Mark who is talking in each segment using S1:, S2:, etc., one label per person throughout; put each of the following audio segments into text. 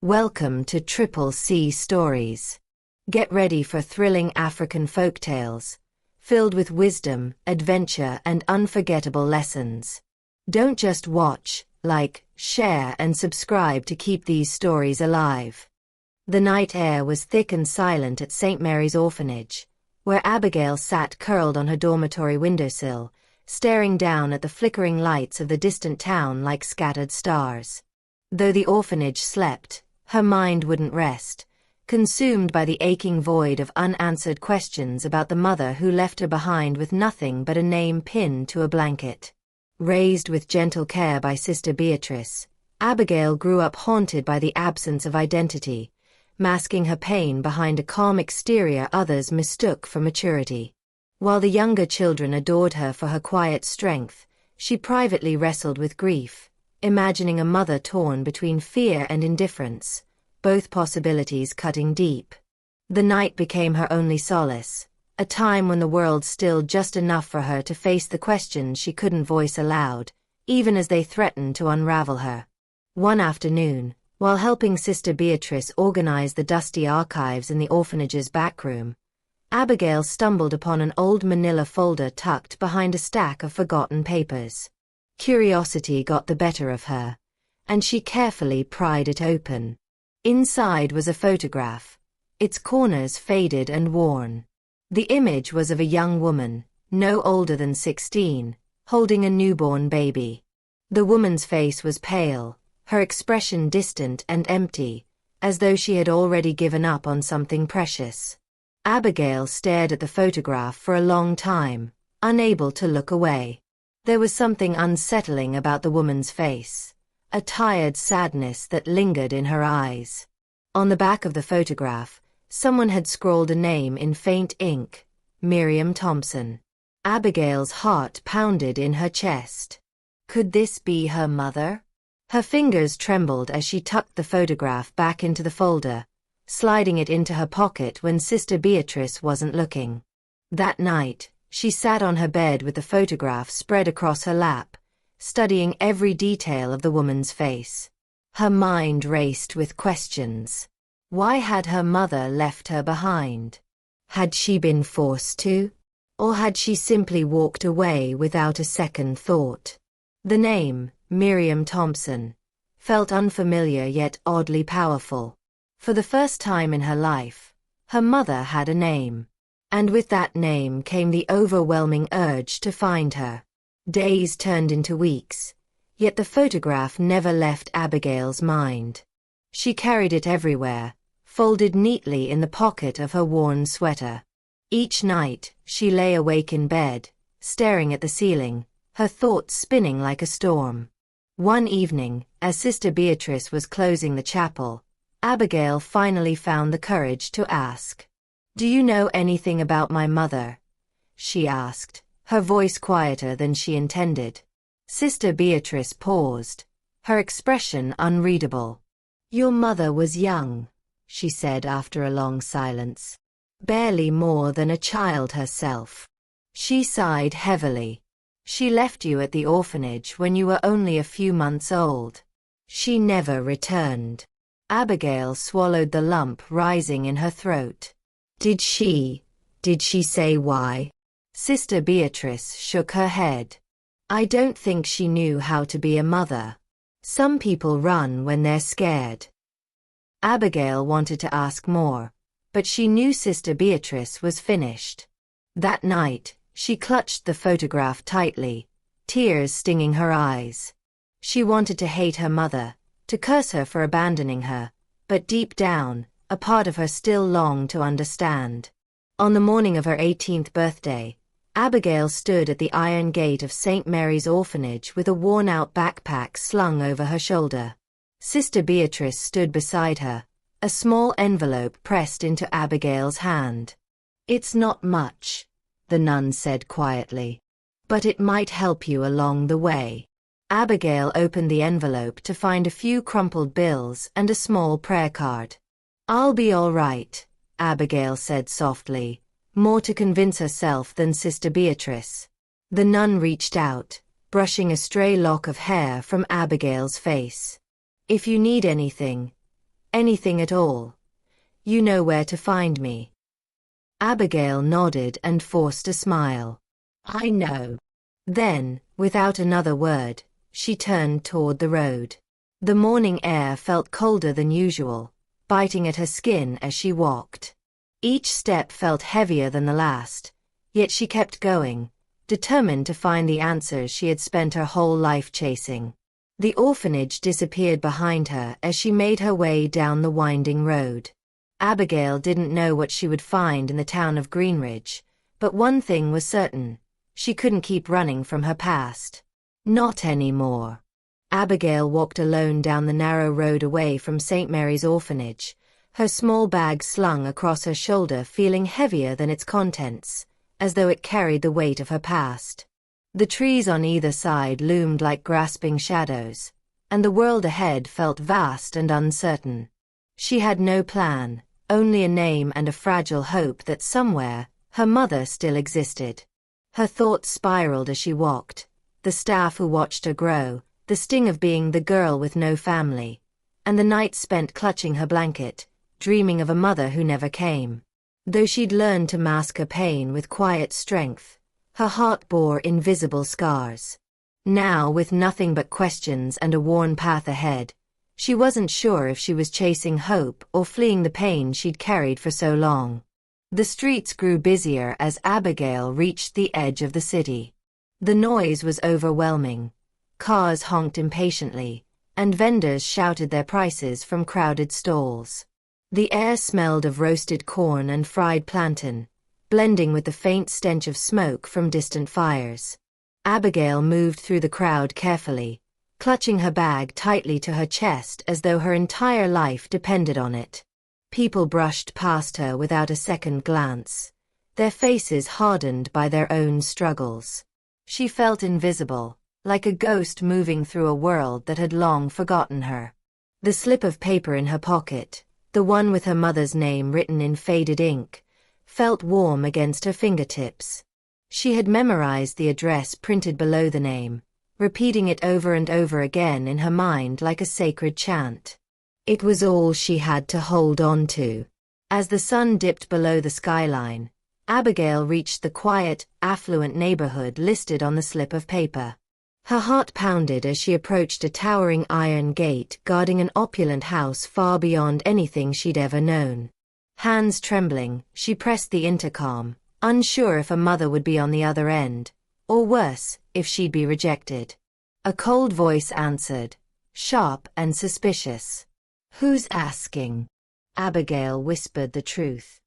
S1: Welcome to Triple C Stories. Get ready for thrilling African folktales, filled with wisdom, adventure, and unforgettable lessons. Don't just watch, like, share, and subscribe to keep these stories alive. The night air was thick and silent at St. Mary's Orphanage, where Abigail sat curled on her dormitory windowsill, staring down at the flickering lights of the distant town like scattered stars. Though the orphanage slept, her mind wouldn't rest, consumed by the aching void of unanswered questions about the mother who left her behind with nothing but a name pinned to a blanket. Raised with gentle care by Sister Beatrice, Abigail grew up haunted by the absence of identity, masking her pain behind a calm exterior others mistook for maturity. While the younger children adored her for her quiet strength, she privately wrestled with grief, imagining a mother torn between fear and indifference, both possibilities cutting deep. The night became her only solace, a time when the world stilled just enough for her to face the questions she couldn't voice aloud, even as they threatened to unravel her. One afternoon, while helping Sister Beatrice organize the dusty archives in the orphanage's back room, Abigail stumbled upon an old manila folder tucked behind a stack of forgotten papers. Curiosity got the better of her, and she carefully pried it open. Inside was a photograph, its corners faded and worn. The image was of a young woman, no older than 16, holding a newborn baby. The woman's face was pale, her expression distant and empty, as though she had already given up on something precious. Abigail stared at the photograph for a long time, unable to look away. There was something unsettling about the woman's face, a tired sadness that lingered in her eyes. On the back of the photograph, someone had scrawled a name in faint ink, Miriam Thompson. Abigail's heart pounded in her chest. Could this be her mother? Her fingers trembled as she tucked the photograph back into the folder, sliding it into her pocket when Sister Beatrice wasn't looking. That night, she sat on her bed with the photograph spread across her lap, studying every detail of the woman's face. Her mind raced with questions. Why had her mother left her behind? Had she been forced to? Or had she simply walked away without a second thought? The name, Miriam Thompson, felt unfamiliar yet oddly powerful. For the first time in her life, her mother had a name. And with that name came the overwhelming urge to find her. Days turned into weeks, yet the photograph never left Abigail's mind. She carried it everywhere, folded neatly in the pocket of her worn sweater. Each night, she lay awake in bed, staring at the ceiling, her thoughts spinning like a storm. One evening, as Sister Beatrice was closing the chapel, Abigail finally found the courage to ask. "Do you know anything about my mother?" she asked, her voice quieter than she intended. Sister Beatrice paused, her expression unreadable. "Your mother was young," she said after a long silence. "Barely more than a child herself." She sighed heavily. "She left you at the orphanage when you were only a few months old. She never returned." Abigail swallowed the lump rising in her throat. Did she say why?" Sister Beatrice shook her head. "I don't think she knew how to be a mother. Some people run when they're scared." Abigail wanted to ask more, but she knew Sister Beatrice was finished. That night, she clutched the photograph tightly, tears stinging her eyes. She wanted to hate her mother, to curse her for abandoning her, but deep down, a part of her still longed to understand. On the morning of her 18th birthday, Abigail stood at the iron gate of St. Mary's Orphanage with a worn-out backpack slung over her shoulder. Sister Beatrice stood beside her, a small envelope pressed into Abigail's hand. "It's not much," the nun said quietly, "but it might help you along the way." Abigail opened the envelope to find a few crumpled bills and a small prayer card. "I'll be all right," Abigail said softly, more to convince herself than Sister Beatrice. The nun reached out, brushing a stray lock of hair from Abigail's face. "If you need anything, Anything at all. You know where to find me." Abigail nodded and forced a smile. "I know." Then, without another word, she turned toward the road. The morning air felt colder than usual, biting at her skin as she walked. Each step felt heavier than the last, yet she kept going, determined to find the answers she had spent her whole life chasing. The orphanage disappeared behind her as she made her way down the winding road. Abigail didn't know what she would find in the town of Greenridge, but one thing was certain: she couldn't keep running from her past. Not anymore. Abigail walked alone down the narrow road away from St. Mary's orphanage, her small bag slung across her shoulder feeling heavier than its contents, as though it carried the weight of her past. The trees on either side loomed like grasping shadows, and the world ahead felt vast and uncertain. She had no plan, only a name and a fragile hope that somewhere, her mother still existed. Her thoughts spiraled as she walked, the staff who watched her grow, the sting of being the girl with no family, and the nights spent clutching her blanket, dreaming of a mother who never came. Though she'd learned to mask her pain with quiet strength, her heart bore invisible scars. Now, with nothing but questions and a worn path ahead, she wasn't sure if she was chasing hope or fleeing the pain she'd carried for so long. The streets grew busier as Abigail reached the edge of the city. The noise was overwhelming. Cars honked impatiently, and vendors shouted their prices from crowded stalls. The air smelled of roasted corn and fried plantain, blending with the faint stench of smoke from distant fires. Abigail moved through the crowd carefully, clutching her bag tightly to her chest as though her entire life depended on it. People brushed past her without a second glance, their faces hardened by their own struggles. She felt invisible, like a ghost moving through a world that had long forgotten her. The slip of paper in her pocket, the one with her mother's name written in faded ink, felt warm against her fingertips. She had memorized the address printed below the name, repeating it over and over again in her mind like a sacred chant. It was all she had to hold on to. As the sun dipped below the skyline, Abigail reached the quiet, affluent neighborhood listed on the slip of paper. Her heart pounded as she approached a towering iron gate guarding an opulent house far beyond anything she'd ever known. Hands trembling, she pressed the intercom, unsure if a mother would be on the other end, or worse, if she'd be rejected. A cold voice answered, sharp and suspicious. "Who's asking?" Abigail whispered the truth.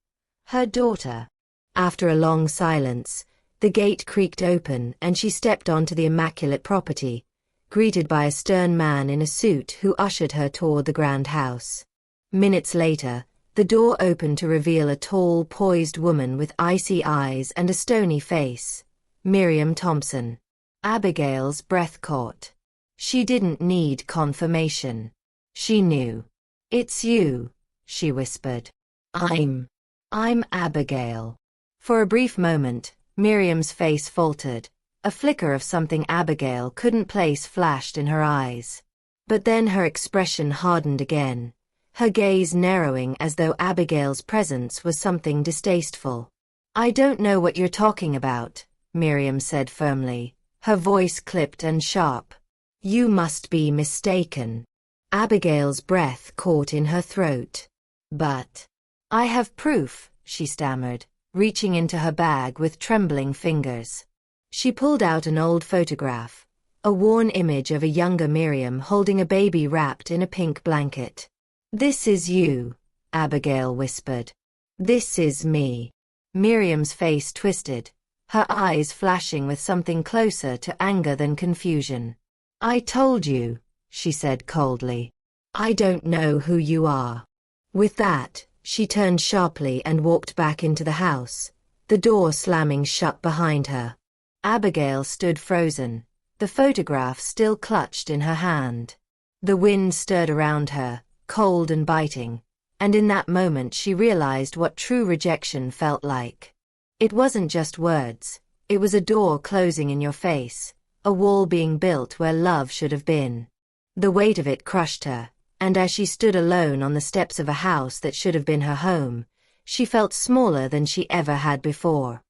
S1: "Her daughter." After a long silence, the gate creaked open and she stepped onto the immaculate property, greeted by a stern man in a suit who ushered her toward the grand house. Minutes later, the door opened to reveal a tall, poised woman with icy eyes and a stony face. Miriam Thompson. Abigail's breath caught. She didn't need confirmation. She knew. "It's you," she whispered. I'm Abigail." For a brief moment, Miriam's face faltered. A flicker of something Abigail couldn't place flashed in her eyes. But then her expression hardened again, her gaze narrowing as though Abigail's presence was something distasteful. "I don't know what you're talking about," Miriam said firmly, her voice clipped and sharp. "You must be mistaken." Abigail's breath caught in her throat. "But I have proof," she stammered, reaching into her bag with trembling fingers. She pulled out an old photograph, a worn image of a younger Miriam holding a baby wrapped in a pink blanket. "This is you," Abigail whispered. "This is me." Miriam's face twisted, her eyes flashing with something closer to anger than confusion. "I told you," she said coldly. "I don't know who you are." With that, she turned sharply and walked back into the house, the door slamming shut behind her. Abigail stood frozen, the photograph still clutched in her hand. The wind stirred around her, cold and biting, and in that moment she realized what true rejection felt like. It wasn't just words, it was a door closing in your face, a wall being built where love should have been. The weight of it crushed her, And as she stood alone on the steps of a house that should have been her home, she felt smaller than she ever had before.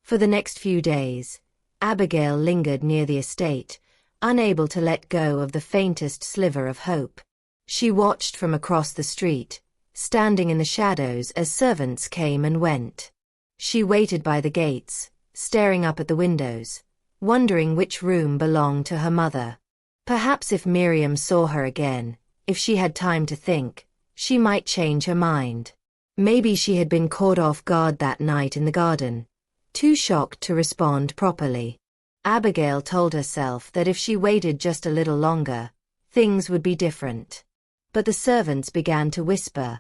S1: For the next few days, Abigail lingered near the estate, unable to let go of the faintest sliver of hope. She watched from across the street, standing in the shadows as servants came and went. She waited by the gates, staring up at the windows, wondering which room belonged to her mother. Perhaps if Miriam saw her again, if she had time to think, she might change her mind. Maybe she had been caught off guard that night in the garden, too shocked to respond properly. Abigail told herself that if she waited just a little longer, things would be different. But the servants began to whisper,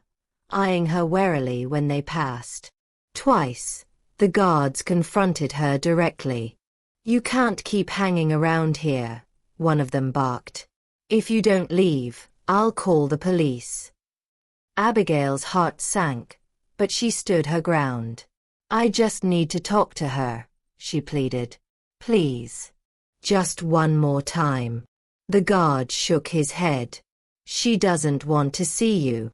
S1: eyeing her warily when they passed. Twice, the guards confronted her directly. "You can't keep hanging around here," one of them barked. "If you don't leave, I'll call the police." Abigail's heart sank, but she stood her ground. "I just need to talk to her," she pleaded. "Please. Just one more time." The guard shook his head. "She doesn't want to see you."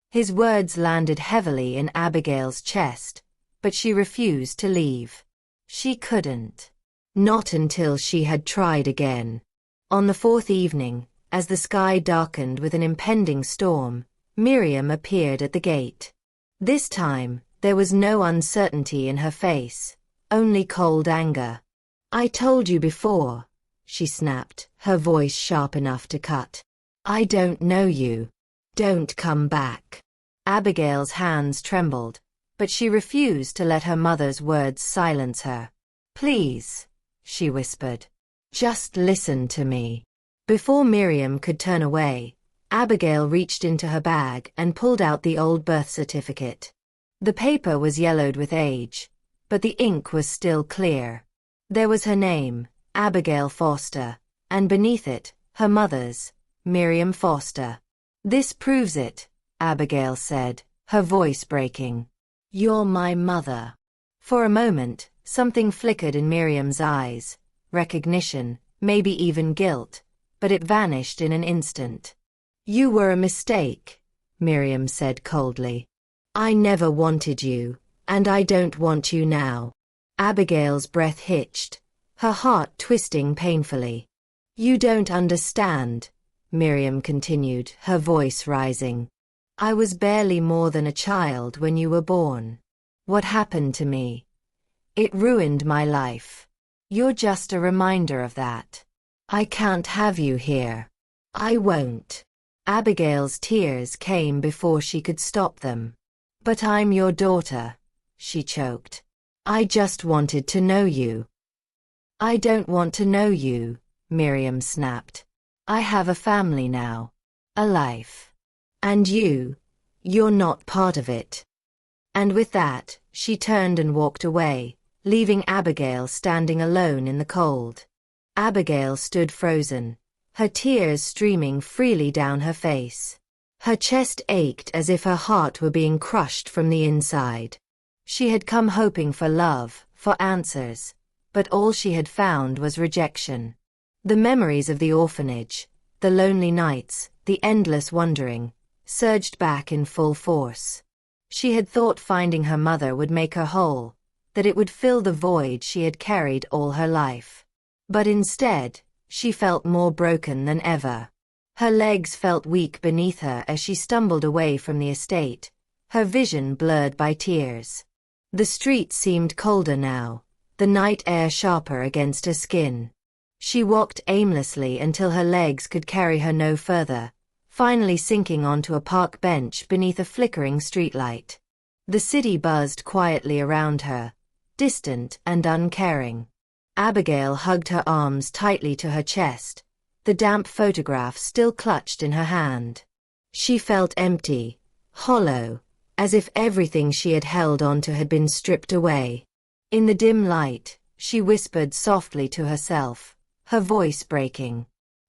S1: His words landed heavily in Abigail's chest, but she refused to leave. She couldn't. Not until she had tried again. On the fourth evening, as the sky darkened with an impending storm, Miriam appeared at the gate. This time, there was no uncertainty in her face, only cold anger. "I told you before," she snapped, her voice sharp enough to cut. "I don't know you. Don't come back." Abigail's hands trembled, but she refused to let her mother's words silence her. "Please," she whispered. "Just listen to me." Before Miriam could turn away, Abigail reached into her bag and pulled out the old birth certificate. The paper was yellowed with age, but the ink was still clear. There was her name, Abigail Foster, and beneath it, her mother's, Miriam Foster. "This proves it," Abigail said, her voice breaking. "You're my mother." For a moment, something flickered in Miriam's eyes, recognition, maybe even guilt, but it vanished in an instant. "You were a mistake," Miriam said coldly. "I never wanted you, and I don't want you now." Abigail's breath hitched, her heart twisting painfully. "You don't understand," Miriam continued, her voice rising. "I was barely more than a child when you were born. What happened to me? It ruined my life. You're just a reminder of that. I can't have you here. I won't." Abigail's tears came before she could stop them. "But I'm your daughter," she choked. "I just wanted to know you." "I don't want to know you," Miriam snapped. "I have a family now. A life. And you're not part of it." And with that, she turned and walked away, leaving Abigail standing alone in the cold. Abigail stood frozen, her tears streaming freely down her face. Her chest ached as if her heart were being crushed from the inside. She had come hoping for love, for answers, but all she had found was rejection. The memories of the orphanage, the lonely nights, the endless wandering, surged back in full force. She had thought finding her mother would make her whole, that it would fill the void she had carried all her life. But instead, she felt more broken than ever. Her legs felt weak beneath her as she stumbled away from the estate, her vision blurred by tears. The street seemed colder now, the night air sharper against her skin. She walked aimlessly until her legs could carry her no further, finally sinking onto a park bench beneath a flickering streetlight. The city buzzed quietly around her, distant and uncaring. Abigail hugged her arms tightly to her chest, the damp photograph still clutched in her hand. She felt empty, hollow, as if everything she had held onto had been stripped away. In the dim light, she whispered softly to herself, her voice breaking.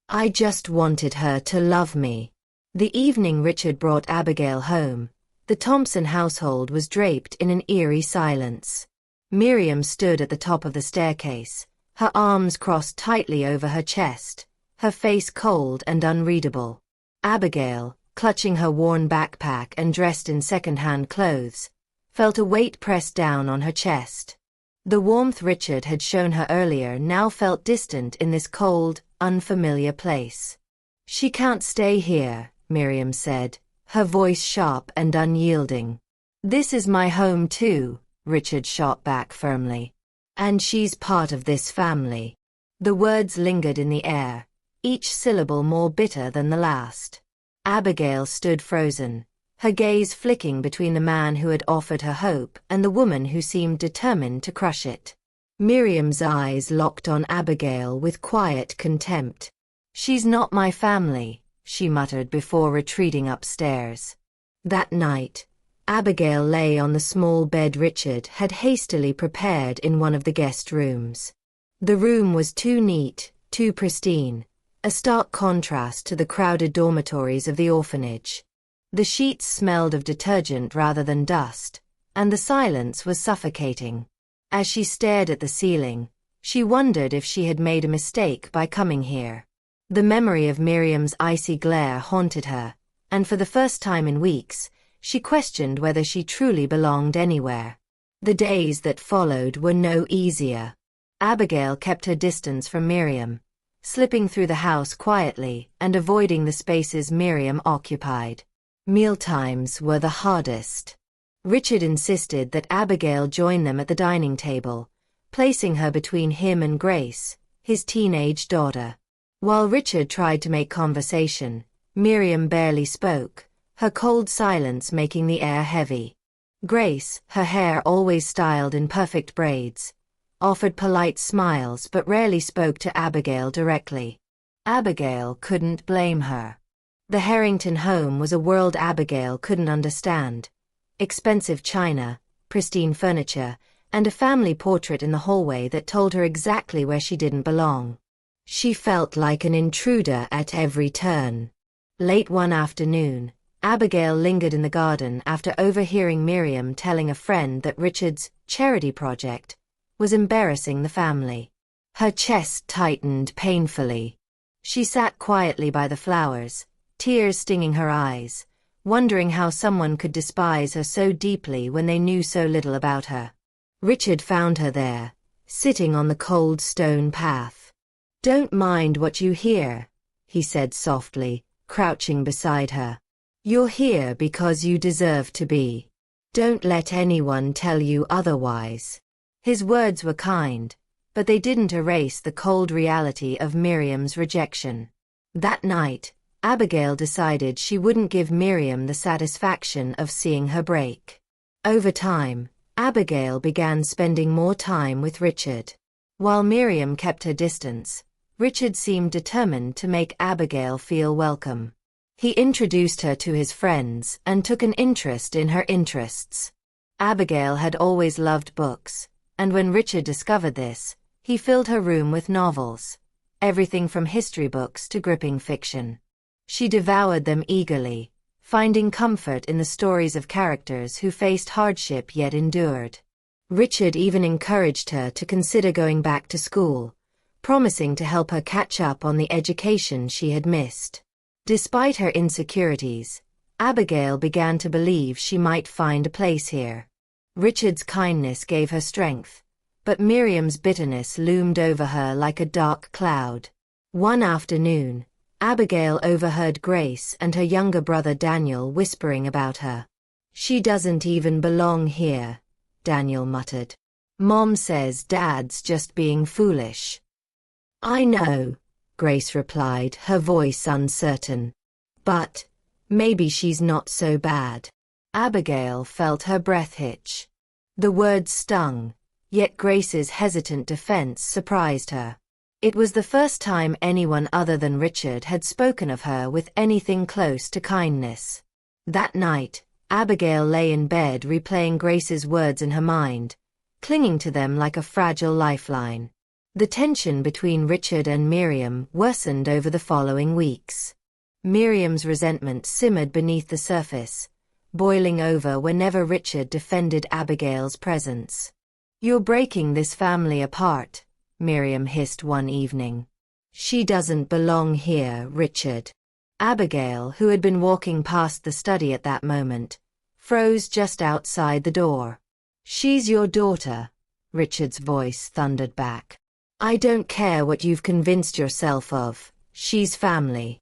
S1: "I just wanted her to love me." The evening Richard brought Abigail home, the Thompson household was draped in an eerie silence. Miriam stood at the top of the staircase, her arms crossed tightly over her chest, her face cold and unreadable. Abigail, clutching her worn backpack and dressed in second-hand clothes, felt a weight pressed down on her chest. The warmth Richard had shown her earlier now felt distant in this cold, unfamiliar place. "She can't stay here," Miriam said, her voice sharp and unyielding. "This is my home too," Richard shot back firmly. "And she's part of this family." The words lingered in the air, each syllable more bitter than the last. Abigail stood frozen, her gaze flicking between the man who had offered her hope and the woman who seemed determined to crush it. Miriam's eyes locked on Abigail with quiet contempt. "She's not my family," she muttered before retreating upstairs. That night, Abigail lay on the small bed Richard had hastily prepared in one of the guest rooms. The room was too neat, too pristine, a stark contrast to the crowded dormitories of the orphanage. The sheets smelled of detergent rather than dust, and the silence was suffocating. As she stared at the ceiling, she wondered if she had made a mistake by coming here. The memory of Miriam's icy glare haunted her, and for the first time in weeks, she questioned whether she truly belonged anywhere. The days that followed were no easier. Abigail kept her distance from Miriam, slipping through the house quietly and avoiding the spaces Miriam occupied. Mealtimes were the hardest. Richard insisted that Abigail join them at the dining table, placing her between him and Grace, his teenage daughter. While Richard tried to make conversation, Miriam barely spoke, her cold silence making the air heavy. Grace, her hair always styled in perfect braids, offered polite smiles but rarely spoke to Abigail directly. Abigail couldn't blame her. The Harrington home was a world Abigail couldn't understand. Expensive china, pristine furniture, and a family portrait in the hallway that told her exactly where she didn't belong. She felt like an intruder at every turn. Late one afternoon, Abigail lingered in the garden after overhearing Miriam telling a friend that Richard's charity project was embarrassing the family. Her chest tightened painfully. She sat quietly by the flowers, tears stinging her eyes, wondering how someone could despise her so deeply when they knew so little about her. Richard found her there, sitting on the cold stone path. "Don't mind what you hear," he said softly, crouching beside her. "You're here because you deserve to be. Don't let anyone tell you otherwise." His words were kind, but they didn't erase the cold reality of Miriam's rejection. That night, Abigail decided she wouldn't give Miriam the satisfaction of seeing her break. Over time, Abigail began spending more time with Richard. While Miriam kept her distance, Richard seemed determined to make Abigail feel welcome. He introduced her to his friends and took an interest in her interests. Abigail had always loved books, and when Richard discovered this, he filled her room with novels, everything from history books to gripping fiction. She devoured them eagerly, finding comfort in the stories of characters who faced hardship yet endured. Richard even encouraged her to consider going back to school, promising to help her catch up on the education she had missed. Despite her insecurities, Abigail began to believe she might find a place here. Richard's kindness gave her strength, but Miriam's bitterness loomed over her like a dark cloud. One afternoon, Abigail overheard Grace and her younger brother Daniel whispering about her. "She doesn't even belong here," Daniel muttered. "Mom says Dad's just being foolish." "I know," Grace replied, her voice uncertain. "But maybe she's not so bad." Abigail felt her breath hitch. The words stung, yet Grace's hesitant defense surprised her. It was the first time anyone other than Richard had spoken of her with anything close to kindness. That night, Abigail lay in bed replaying Grace's words in her mind, clinging to them like a fragile lifeline. The tension between Richard and Miriam worsened over the following weeks. Miriam's resentment simmered beneath the surface, boiling over whenever Richard defended Abigail's presence. "You're breaking this family apart," Miriam hissed one evening. "She doesn't belong here, Richard." Abigail, who had been walking past the study at that moment, froze just outside the door. "She's your daughter," Richard's voice thundered back. "I don't care what you've convinced yourself of, she's family."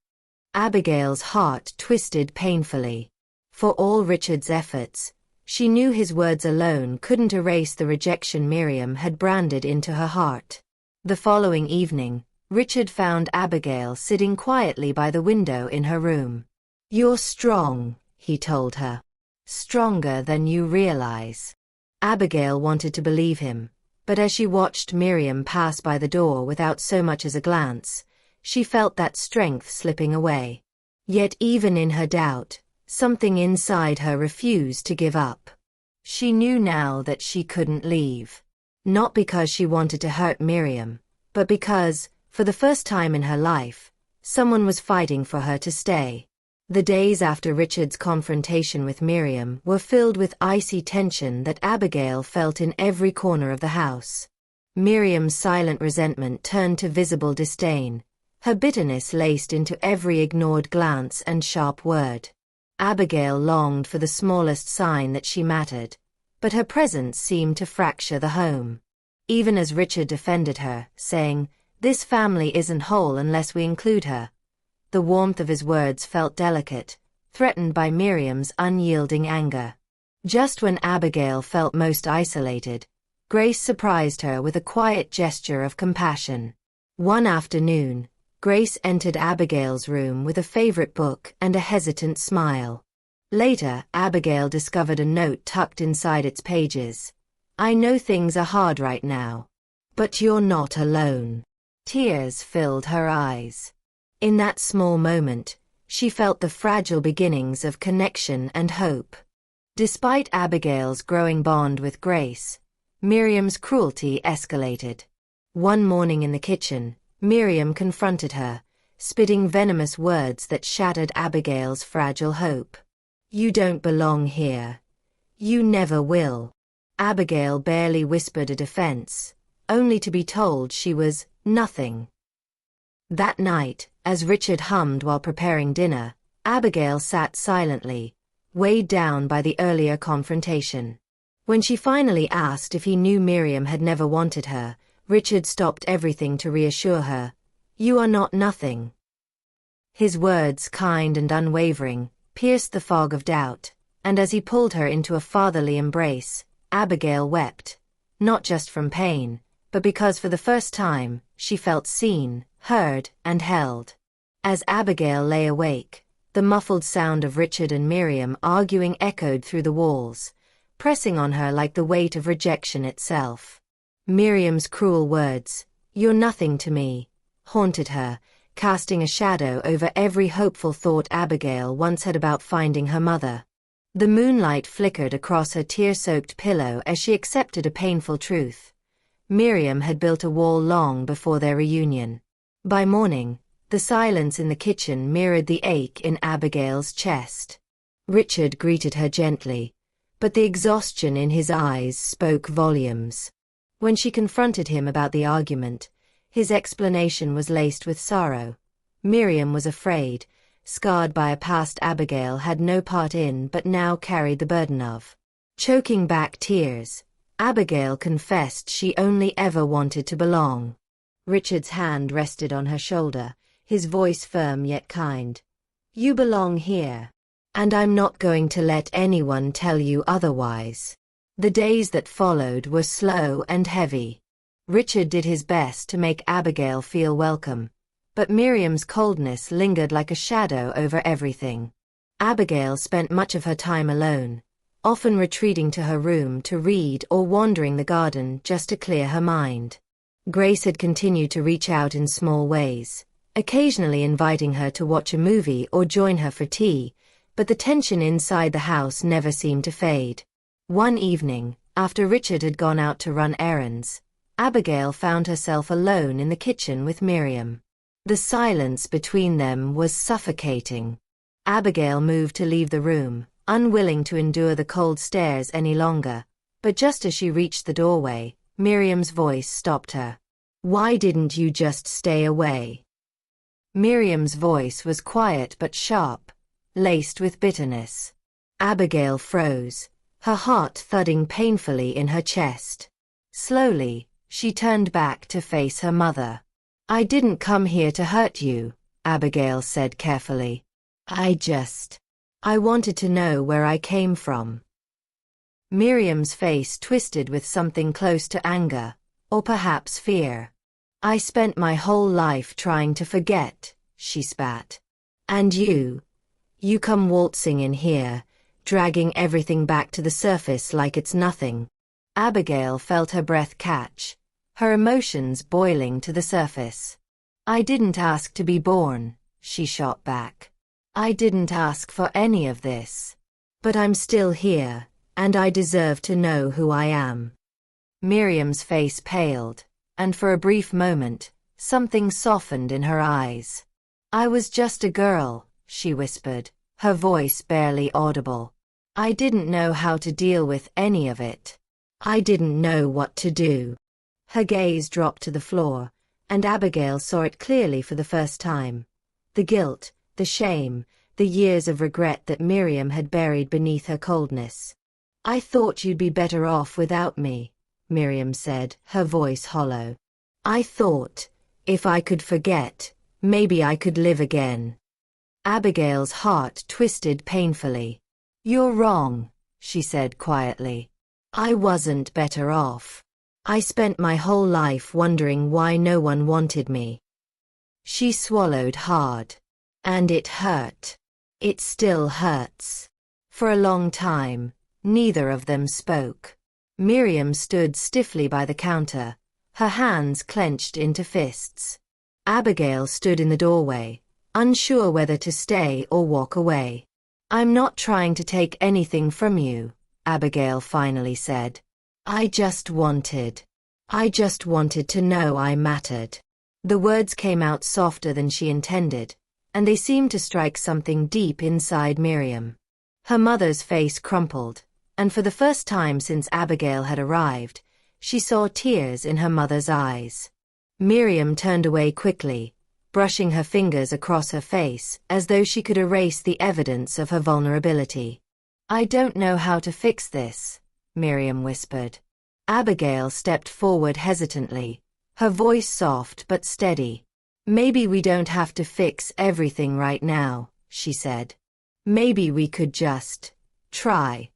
S1: Abigail's heart twisted painfully. For all Richard's efforts, she knew his words alone couldn't erase the rejection Miriam had branded into her heart. The following evening, Richard found Abigail sitting quietly by the window in her room. "You're strong," he told her. "Stronger than you realize." Abigail wanted to believe him, but as she watched Miriam pass by the door without so much as a glance, she felt that strength slipping away. Yet even in her doubt, something inside her refused to give up. She knew now that she couldn't leave. Not because she wanted to hurt Miriam, but because, for the first time in her life, someone was fighting for her to stay. The days after Richard's confrontation with Miriam were filled with icy tension that Abigail felt in every corner of the house. Miriam's silent resentment turned to visible disdain, her bitterness laced into every ignored glance and sharp word. Abigail longed for the smallest sign that she mattered, but her presence seemed to fracture the home. Even as Richard defended her, saying, "This family isn't whole unless we include her," the warmth of his words felt delicate, threatened by Miriam's unyielding anger. Just when Abigail felt most isolated, Grace surprised her with a quiet gesture of compassion. One afternoon, Grace entered Abigail's room with a favorite book and a hesitant smile. Later, Abigail discovered a note tucked inside its pages. "I know things are hard right now, but you're not alone." Tears filled her eyes. In that small moment, she felt the fragile beginnings of connection and hope. Despite Abigail's growing bond with Grace, Miriam's cruelty escalated. One morning in the kitchen, Miriam confronted her, spitting venomous words that shattered Abigail's fragile hope. "You don't belong here. You never will." Abigail barely whispered a defense, only to be told she was nothing. That night, as Richard hummed while preparing dinner, Abigail sat silently, weighed down by the earlier confrontation. When she finally asked if he knew Miriam had never wanted her, Richard stopped everything to reassure her. "You are not nothing." His words, kind and unwavering, pierced the fog of doubt, and as he pulled her into a fatherly embrace, Abigail wept, not just from pain, but because for the first time, she felt seen, heard, and held. As Abigail lay awake, the muffled sound of Richard and Miriam arguing echoed through the walls, pressing on her like the weight of rejection itself. Miriam's cruel words, "You're nothing to me," haunted her, casting a shadow over every hopeful thought Abigail once had about finding her mother. The moonlight flickered across her tear-soaked pillow as she accepted a painful truth. Miriam had built a wall long before their reunion. By morning, the silence in the kitchen mirrored the ache in Abigail's chest. Richard greeted her gently, but the exhaustion in his eyes spoke volumes. When she confronted him about the argument, his explanation was laced with sorrow. Miriam was afraid, scarred by a past Abigail had no part in but now carried the burden of. Choking back tears, Abigail confessed she only ever wanted to belong. Richard's hand rested on her shoulder, his voice firm yet kind. "You belong here, and I'm not going to let anyone tell you otherwise." The days that followed were slow and heavy. Richard did his best to make Abigail feel welcome, but Miriam's coldness lingered like a shadow over everything. Abigail spent much of her time alone, often retreating to her room to read or wandering the garden just to clear her mind. Grace had continued to reach out in small ways, occasionally inviting her to watch a movie or join her for tea, but the tension inside the house never seemed to fade. One evening, after Richard had gone out to run errands, Abigail found herself alone in the kitchen with Miriam. The silence between them was suffocating. Abigail moved to leave the room, unwilling to endure the cold stares any longer, but just as she reached the doorway, Miriam's voice stopped her. "Why didn't you just stay away?" Miriam's voice was quiet but sharp, laced with bitterness. Abigail froze, her heart thudding painfully in her chest. Slowly, she turned back to face her mother. "I didn't come here to hurt you," Abigail said carefully. I wanted to know where I came from." Miriam's face twisted with something close to anger, or perhaps fear. "I spent my whole life trying to forget," she spat. "And you come waltzing in here, dragging everything back to the surface like it's nothing." Abigail felt her breath catch, her emotions boiling to the surface. "I didn't ask to be born," she shot back. "I didn't ask for any of this. But I'm still here, and I deserve to know who I am." Miriam's face paled, and for a brief moment, something softened in her eyes. "I was just a girl," she whispered, her voice barely audible. "I didn't know how to deal with any of it. I didn't know what to do." Her gaze dropped to the floor, and Abigail saw it clearly for the first time. The guilt, the shame, the years of regret that Miriam had buried beneath her coldness. "I thought you'd be better off without me," Miriam said, her voice hollow. "I thought, if I could forget, maybe I could live again." Abigail's heart twisted painfully. "You're wrong," she said quietly. "I wasn't better off. I spent my whole life wondering why no one wanted me." She swallowed hard. "And it hurt. It still hurts." For a long time, neither of them spoke. Miriam stood stiffly by the counter, her hands clenched into fists. Abigail stood in the doorway, unsure whether to stay or walk away. "I'm not trying to take anything from you," Abigail finally said. I just wanted to know I mattered." The words came out softer than she intended, and they seemed to strike something deep inside Miriam. Her mother's face crumpled, and for the first time since Abigail had arrived, she saw tears in her mother's eyes. Miriam turned away quickly, brushing her fingers across her face as though she could erase the evidence of her vulnerability. "I don't know how to fix this," Miriam whispered. Abigail stepped forward hesitantly, her voice soft but steady. "Maybe we don't have to fix everything right now," she said. "Maybe we could just try."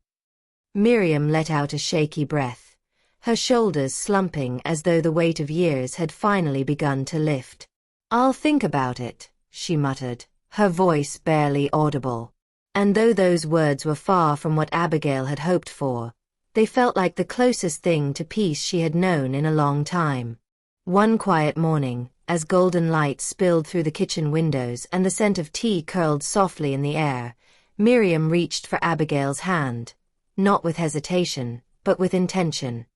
S1: Miriam let out a shaky breath, her shoulders slumping as though the weight of years had finally begun to lift. "I'll think about it," she muttered, her voice barely audible. And though those words were far from what Abigail had hoped for, they felt like the closest thing to peace she had known in a long time. One quiet morning, as golden light spilled through the kitchen windows and the scent of tea curled softly in the air, Miriam reached for Abigail's hand, not with hesitation, but with intention.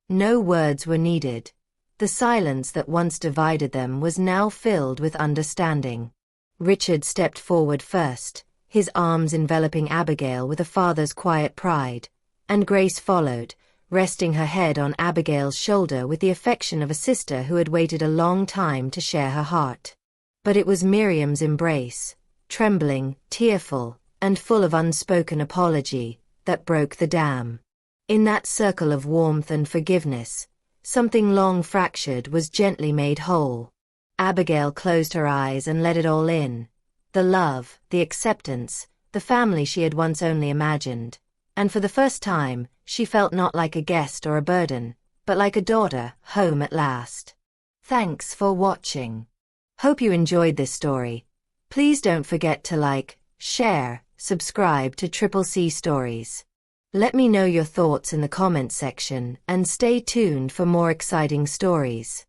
S1: No words were needed. The silence that once divided them was now filled with understanding. Richard stepped forward first, his arms enveloping Abigail with a father's quiet pride, and Grace followed, resting her head on Abigail's shoulder with the affection of a sister who had waited a long time to share her heart. But it was Miriam's embrace, trembling, tearful, and full of unspoken apology, that broke the dam. In that circle of warmth and forgiveness, something long fractured was gently made whole. Abigail closed her eyes and let it all in. The love, the acceptance, the family she had once only imagined. And for the first time, she felt not like a guest or a burden, but like a daughter, home at last. Thanks for watching. Hope you enjoyed this story. Please don't forget to like, share, subscribe to C Stories. Let me know your thoughts in the comments section and stay tuned for more exciting stories.